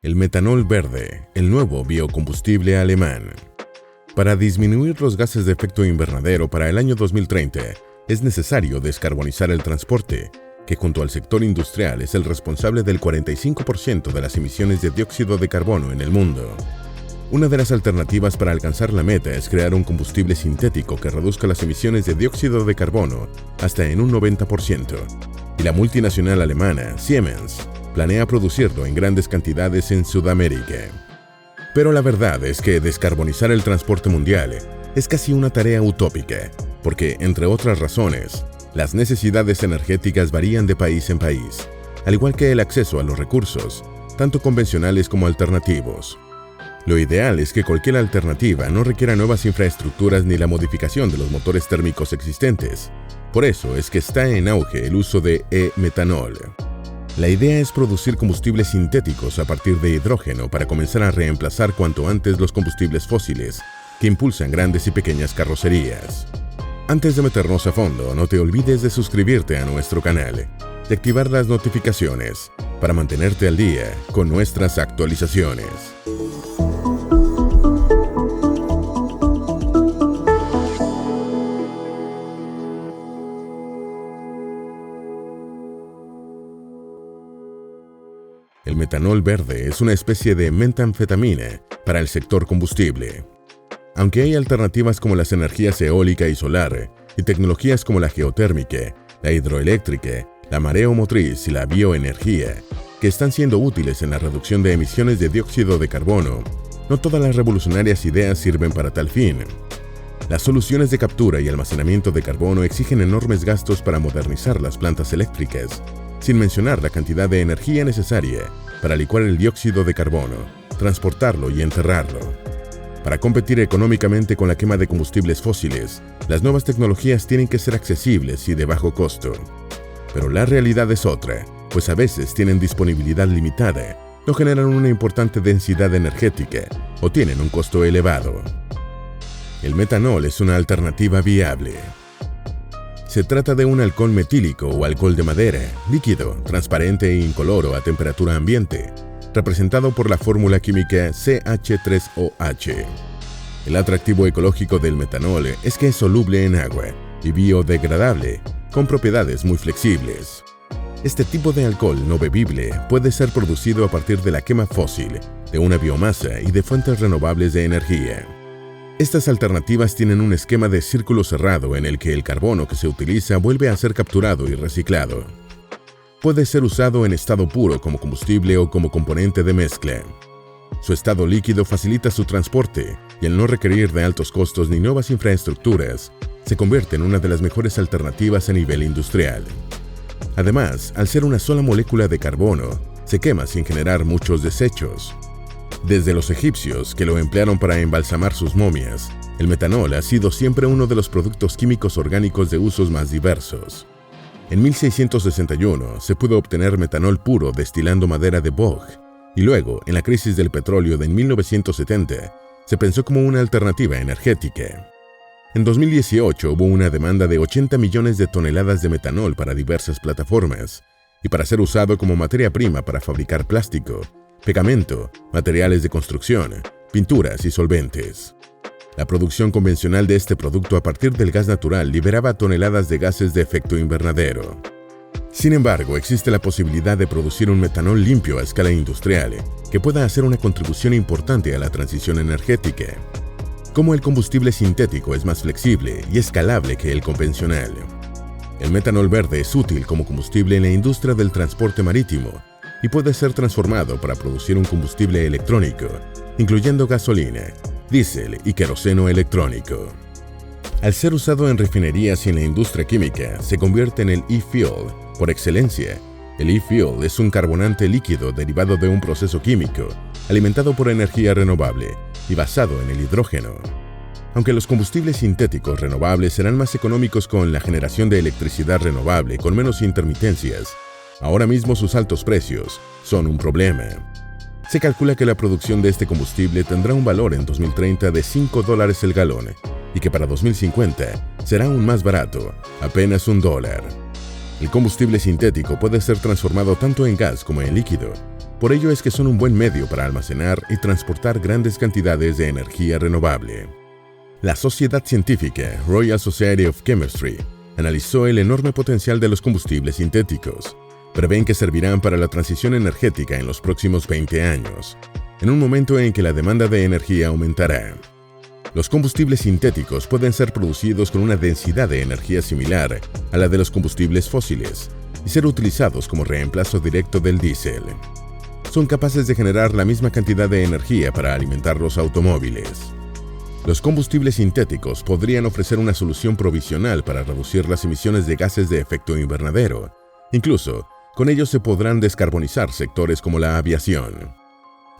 El metanol verde, el nuevo biocombustible alemán. Para disminuir los gases de efecto invernadero para el año 2030, es necesario descarbonizar el transporte, que junto al sector industrial es el responsable del 45% de las emisiones de dióxido de carbono en el mundo. Una de las alternativas para alcanzar la meta es crear un combustible sintético que reduzca las emisiones de dióxido de carbono hasta en un 90%, y la multinacional alemana Siemens planea producirlo en grandes cantidades en Sudamérica. Pero la verdad es que descarbonizar el transporte mundial es casi una tarea utópica, porque, entre otras razones, las necesidades energéticas varían de país en país, al igual que el acceso a los recursos, tanto convencionales como alternativos. Lo ideal es que cualquier alternativa no requiera nuevas infraestructuras ni la modificación de los motores térmicos existentes. Por eso es que está en auge el uso de e-metanol. La idea es producir combustibles sintéticos a partir de hidrógeno para comenzar a reemplazar cuanto antes los combustibles fósiles que impulsan grandes y pequeñas carrocerías. Antes de meternos a fondo, no te olvides de suscribirte a nuestro canal y activar las notificaciones para mantenerte al día con nuestras actualizaciones. El metanol verde es una especie de metanfetamina para el sector combustible. Aunque hay alternativas como las energías eólica y solar, y tecnologías como la geotérmica, la hidroeléctrica, la mareomotriz y la bioenergía, que están siendo útiles en la reducción de emisiones de dióxido de carbono, no todas las revolucionarias ideas sirven para tal fin. Las soluciones de captura y almacenamiento de carbono exigen enormes gastos para modernizar las plantas eléctricas, sin mencionar la cantidad de energía necesaria para licuar el dióxido de carbono, transportarlo y enterrarlo. Para competir económicamente con la quema de combustibles fósiles, las nuevas tecnologías tienen que ser accesibles y de bajo costo. Pero la realidad es otra, pues a veces tienen disponibilidad limitada, no generan una importante densidad energética o tienen un costo elevado. El metanol es una alternativa viable. Se trata de un alcohol metílico o alcohol de madera, líquido, transparente e incoloro a temperatura ambiente, representado por la fórmula química CH3OH. El atractivo ecológico del metanol es que es soluble en agua y biodegradable, con propiedades muy flexibles. Este tipo de alcohol no bebible puede ser producido a partir de la quema fósil, de una biomasa y de fuentes renovables de energía. Estas alternativas tienen un esquema de círculo cerrado en el que el carbono que se utiliza vuelve a ser capturado y reciclado. Puede ser usado en estado puro como combustible o como componente de mezcla. Su estado líquido facilita su transporte y al no requerir de altos costos ni nuevas infraestructuras, se convierte en una de las mejores alternativas a nivel industrial. Además, al ser una sola molécula de carbono, se quema sin generar muchos desechos. Desde los egipcios, que lo emplearon para embalsamar sus momias, el metanol ha sido siempre uno de los productos químicos orgánicos de usos más diversos. En 1661 se pudo obtener metanol puro destilando madera de boj, y luego, en la crisis del petróleo de 1970, se pensó como una alternativa energética. En 2018 hubo una demanda de 80 millones de toneladas de metanol para diversas plataformas, y para ser usado como materia prima para fabricar plástico, pegamento, materiales de construcción, pinturas y solventes. La producción convencional de este producto a partir del gas natural liberaba toneladas de gases de efecto invernadero. Sin embargo, existe la posibilidad de producir un metanol limpio a escala industrial que pueda hacer una contribución importante a la transición energética. Como el combustible sintético es más flexible y escalable que el convencional. El metanol verde es útil como combustible en la industria del transporte marítimo y puede ser transformado para producir un combustible electrónico, incluyendo gasolina, diésel y queroseno electrónico. Al ser usado en refinerías y en la industria química, se convierte en el e-fuel por excelencia. El e-fuel es un carbonante líquido derivado de un proceso químico, alimentado por energía renovable y basado en el hidrógeno. Aunque los combustibles sintéticos renovables serán más económicos con la generación de electricidad renovable con menos intermitencias, ahora mismo sus altos precios son un problema. Se calcula que la producción de este combustible tendrá un valor en 2030 de $5 el galón y que para 2050 será aún más barato, apenas $1. El combustible sintético puede ser transformado tanto en gas como en líquido, Por ello es que son un buen medio para almacenar y transportar grandes cantidades de energía renovable. La sociedad científica Royal Society of Chemistry analizó el enorme potencial de los combustibles sintéticos. Prevén que servirán para la transición energética en los próximos 20 años, en un momento en que la demanda de energía aumentará. Los combustibles sintéticos pueden ser producidos con una densidad de energía similar a la de los combustibles fósiles y ser utilizados como reemplazo directo del diésel. Son capaces de generar la misma cantidad de energía para alimentar los automóviles. Los combustibles sintéticos podrían ofrecer una solución provisional para reducir las emisiones de gases de efecto invernadero. Incluso, con ellos se podrán descarbonizar sectores como la aviación.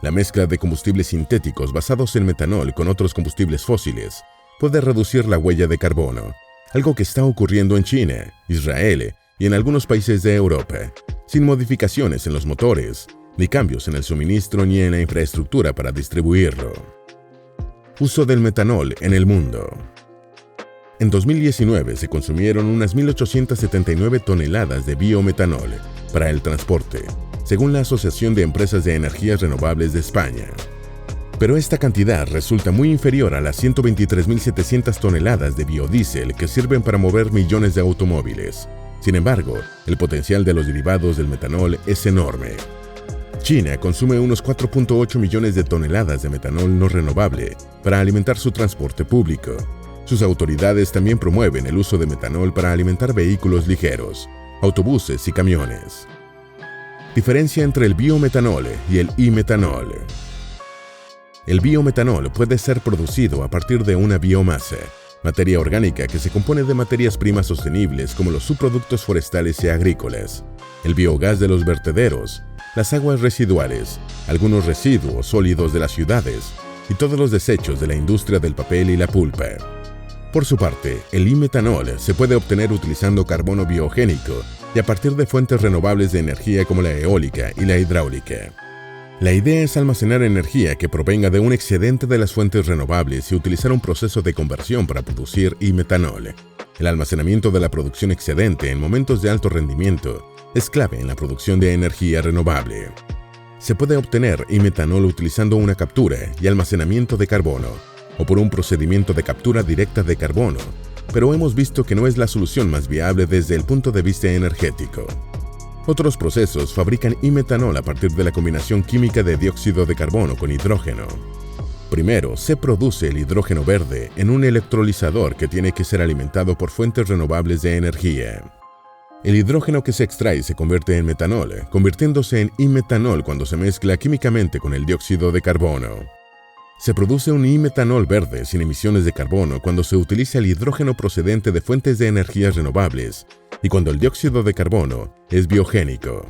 La mezcla de combustibles sintéticos basados en metanol con otros combustibles fósiles puede reducir la huella de carbono, algo que está ocurriendo en China, Israel y en algunos países de Europa, sin modificaciones en los motores, ni cambios en el suministro ni en la infraestructura para distribuirlo. Uso del metanol en el mundo. En 2019 se consumieron unas 1.879 toneladas de biometanol para el transporte, según la Asociación de Empresas de Energías Renovables de España. Pero esta cantidad resulta muy inferior a las 123.700 toneladas de biodiesel que sirven para mover millones de automóviles. Sin embargo, el potencial de los derivados del metanol es enorme. China consume unos 4.8 millones de toneladas de metanol no renovable para alimentar su transporte público. Sus autoridades también promueven el uso de metanol para alimentar vehículos ligeros, autobuses y camiones. Diferencia entre el biometanol y el imetanol. El biometanol puede ser producido a partir de una biomasa, materia orgánica que se compone de materias primas sostenibles como los subproductos forestales y agrícolas, el biogás de los vertederos, las aguas residuales, algunos residuos sólidos de las ciudades y todos los desechos de la industria del papel y la pulpa. Por su parte, el imetanol se puede obtener utilizando carbono biogénico y a partir de fuentes renovables de energía como la eólica y la hidráulica. La idea es almacenar energía que provenga de un excedente de las fuentes renovables y utilizar un proceso de conversión para producir imetanol. El almacenamiento de la producción excedente en momentos de alto rendimiento es clave en la producción de energía renovable. Se puede obtener imetanol utilizando una captura y almacenamiento de carbono, o por un procedimiento de captura directa de carbono, pero hemos visto que no es la solución más viable desde el punto de vista energético. Otros procesos fabrican imetanol a partir de la combinación química de dióxido de carbono con hidrógeno. Primero, se produce el hidrógeno verde en un electrolizador que tiene que ser alimentado por fuentes renovables de energía. El hidrógeno que se extrae se convierte en metanol, convirtiéndose en imetanol cuando se mezcla químicamente con el dióxido de carbono. Se produce un imetanol verde sin emisiones de carbono cuando se utiliza el hidrógeno procedente de fuentes de energías renovables y cuando el dióxido de carbono es biogénico.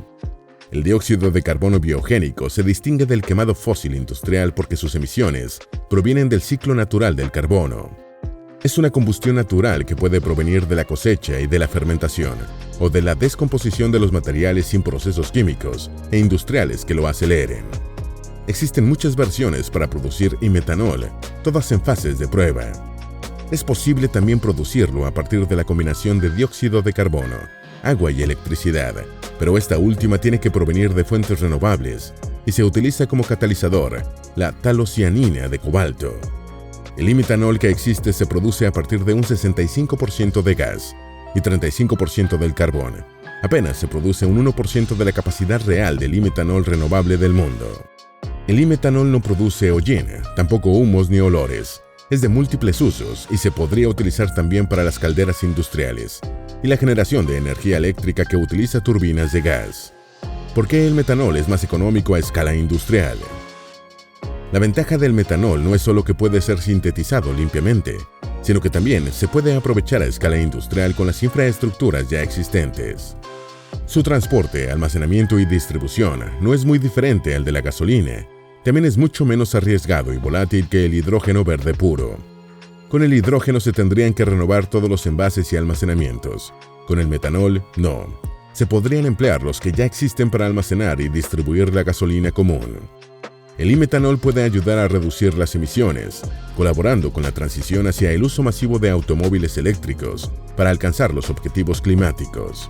El dióxido de carbono biogénico se distingue del quemado fósil industrial porque sus emisiones provienen del ciclo natural del carbono. Es una combustión natural que puede provenir de la cosecha y de la fermentación, o de la descomposición de los materiales sin procesos químicos e industriales que lo aceleren. Existen muchas versiones para producir imetanol, todas en fases de prueba. Es posible también producirlo a partir de la combinación de dióxido de carbono, agua y electricidad, pero esta última tiene que provenir de fuentes renovables y se utiliza como catalizador la talocianina de cobalto. El imetanol que existe se produce a partir de un 65% de gas y 35% del carbón. Apenas se produce un 1% de la capacidad real del imetanol renovable del mundo. El imetanol no produce hollín, tampoco humos ni olores. Es de múltiples usos y se podría utilizar también para las calderas industriales y la generación de energía eléctrica que utiliza turbinas de gas. ¿Por qué el metanol es más económico a escala industrial? La ventaja del metanol no es solo que puede ser sintetizado limpiamente, sino que también se puede aprovechar a escala industrial con las infraestructuras ya existentes. Su transporte, almacenamiento y distribución no es muy diferente al de la gasolina. También es mucho menos arriesgado y volátil que el hidrógeno verde puro. Con el hidrógeno se tendrían que renovar todos los envases y almacenamientos. Con el metanol, no. Se podrían emplear los que ya existen para almacenar y distribuir la gasolina común. El imetanol puede ayudar a reducir las emisiones, colaborando con la transición hacia el uso masivo de automóviles eléctricos para alcanzar los objetivos climáticos.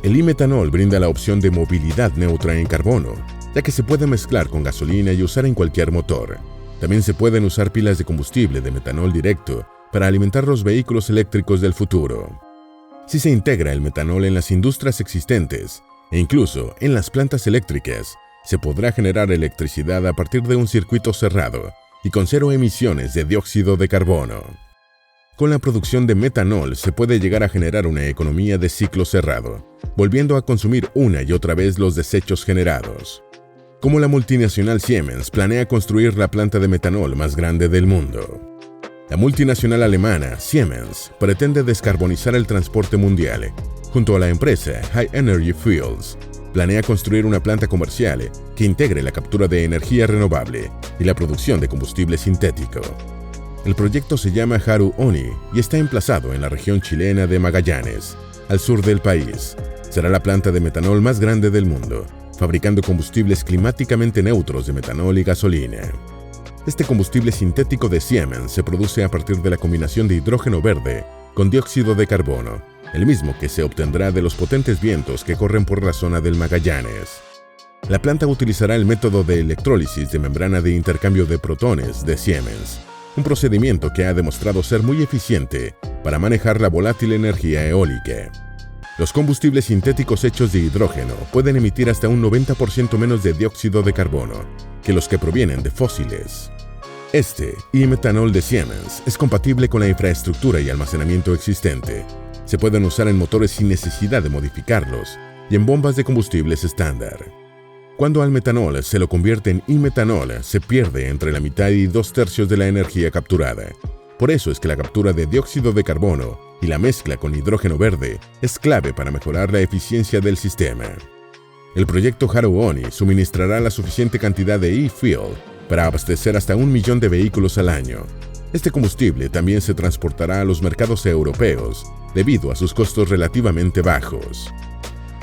El imetanol brinda la opción de movilidad neutra en carbono, ya que se puede mezclar con gasolina y usar en cualquier motor. También se pueden usar pilas de combustible de metanol directo para alimentar los vehículos eléctricos del futuro. Si se integra el metanol en las industrias existentes e incluso en las plantas eléctricas, se podrá generar electricidad a partir de un circuito cerrado y con cero emisiones de dióxido de carbono. Con la producción de metanol se puede llegar a generar una economía de ciclo cerrado, volviendo a consumir una y otra vez los desechos generados. Como la multinacional Siemens planea construir la planta de metanol más grande del mundo. La multinacional alemana Siemens pretende descarbonizar el transporte mundial. Junto a la empresa High Energy Fuels, planea construir una planta comercial que integre la captura de energía renovable y la producción de combustible sintético. El proyecto se llama Haru Oni y está emplazado en la región chilena de Magallanes, al sur del país. Será la planta de metanol más grande del mundo, fabricando combustibles climáticamente neutros de metanol y gasolina. Este combustible sintético de Siemens se produce a partir de la combinación de hidrógeno verde con dióxido de carbono, el mismo que se obtendrá de los potentes vientos que corren por la zona del Magallanes. La planta utilizará el método de electrólisis de membrana de intercambio de protones de Siemens, un procedimiento que ha demostrado ser muy eficiente para manejar la volátil energía eólica. Los combustibles sintéticos hechos de hidrógeno pueden emitir hasta un 90% menos de dióxido de carbono que los que provienen de fósiles. Este e-metanol de Siemens es compatible con la infraestructura y almacenamiento existente. Se pueden usar en motores sin necesidad de modificarlos y en bombas de combustibles estándar. Cuando al metanol se lo convierte en e-metanol, se pierde entre la mitad y 2/3 de la energía capturada. Por eso es que la captura de dióxido de carbono y la mezcla con hidrógeno verde es clave para mejorar la eficiencia del sistema. El proyecto Haru Oni suministrará la suficiente cantidad de e-fuel para abastecer hasta 1 millón de vehículos al año. Este combustible también se transportará a los mercados europeos debido a sus costos relativamente bajos.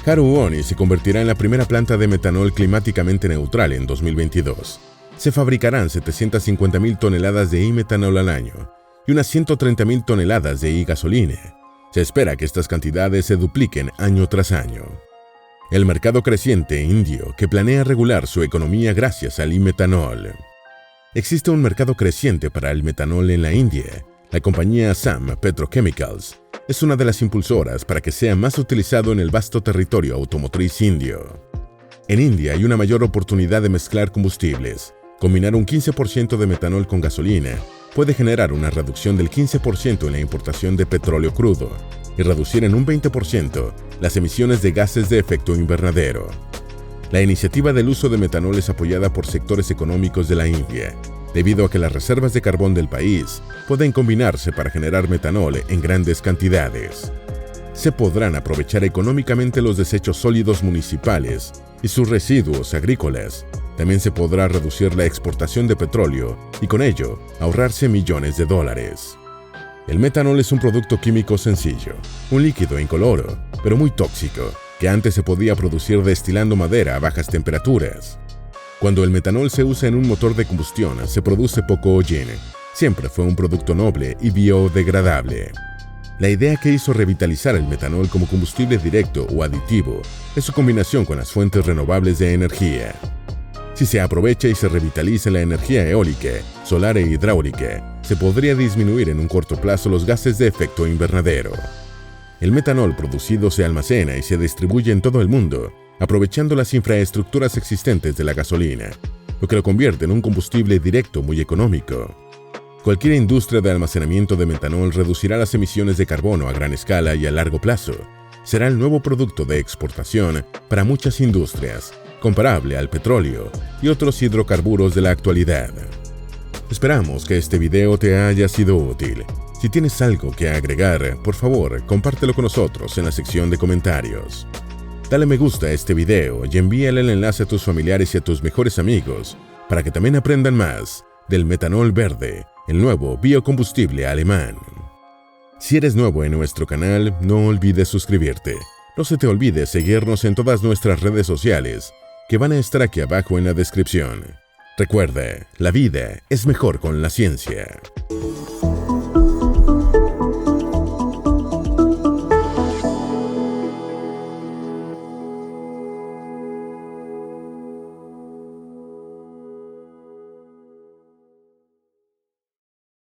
Haru Oni se convertirá en la primera planta de metanol climáticamente neutral en 2022. Se fabricarán 750.000 toneladas de e-metanol al año y unas 130.000 toneladas de e-gasolina. Se espera que estas cantidades se dupliquen año tras año. El mercado creciente indio que planea regular su economía gracias al e-metanol. Existe un mercado creciente para el metanol en la India. La compañía Assam Petrochemicals es una de las impulsoras para que sea más utilizado en el vasto territorio automotriz indio. En India hay una mayor oportunidad de mezclar combustibles. Combinar un 15% de metanol con gasolina puede generar una reducción del 15% en la importación de petróleo crudo y reducir en un 20% las emisiones de gases de efecto invernadero. La iniciativa del uso de metanol es apoyada por sectores económicos de la India, debido a que las reservas de carbón del país pueden combinarse para generar metanol en grandes cantidades. Se podrán aprovechar económicamente los desechos sólidos municipales y sus residuos agrícolas. También se podrá reducir la exportación de petróleo y con ello ahorrarse millones de dólares. El metanol es un producto químico sencillo, un líquido incoloro, pero muy tóxico, que antes se podía producir destilando madera a bajas temperaturas. Cuando el metanol se usa en un motor de combustión, se produce poco hollín. Siempre fue un producto noble y biodegradable. La idea que hizo revitalizar el metanol como combustible directo o aditivo es su combinación con las fuentes renovables de energía. Si se aprovecha y se revitaliza la energía eólica, solar e hidráulica, se podría disminuir en un corto plazo los gases de efecto invernadero. El metanol producido se almacena y se distribuye en todo el mundo, aprovechando las infraestructuras existentes de la gasolina, lo que lo convierte en un combustible directo muy económico. Cualquier industria de almacenamiento de metanol reducirá las emisiones de carbono a gran escala y a largo plazo. Será el nuevo producto de exportación para muchas industrias, comparable al petróleo y otros hidrocarburos de la actualidad. Esperamos que este video te haya sido útil. Si tienes algo que agregar, por favor, compártelo con nosotros en la sección de comentarios. Dale me gusta a este video y envíale el enlace a tus familiares y a tus mejores amigos para que también aprendan más del metanol verde, el nuevo biocombustible alemán. Si eres nuevo en nuestro canal, no olvides suscribirte. No se te olvide seguirnos en todas nuestras redes sociales, que van a estar aquí abajo en la descripción. Recuerda, la vida es mejor con la ciencia.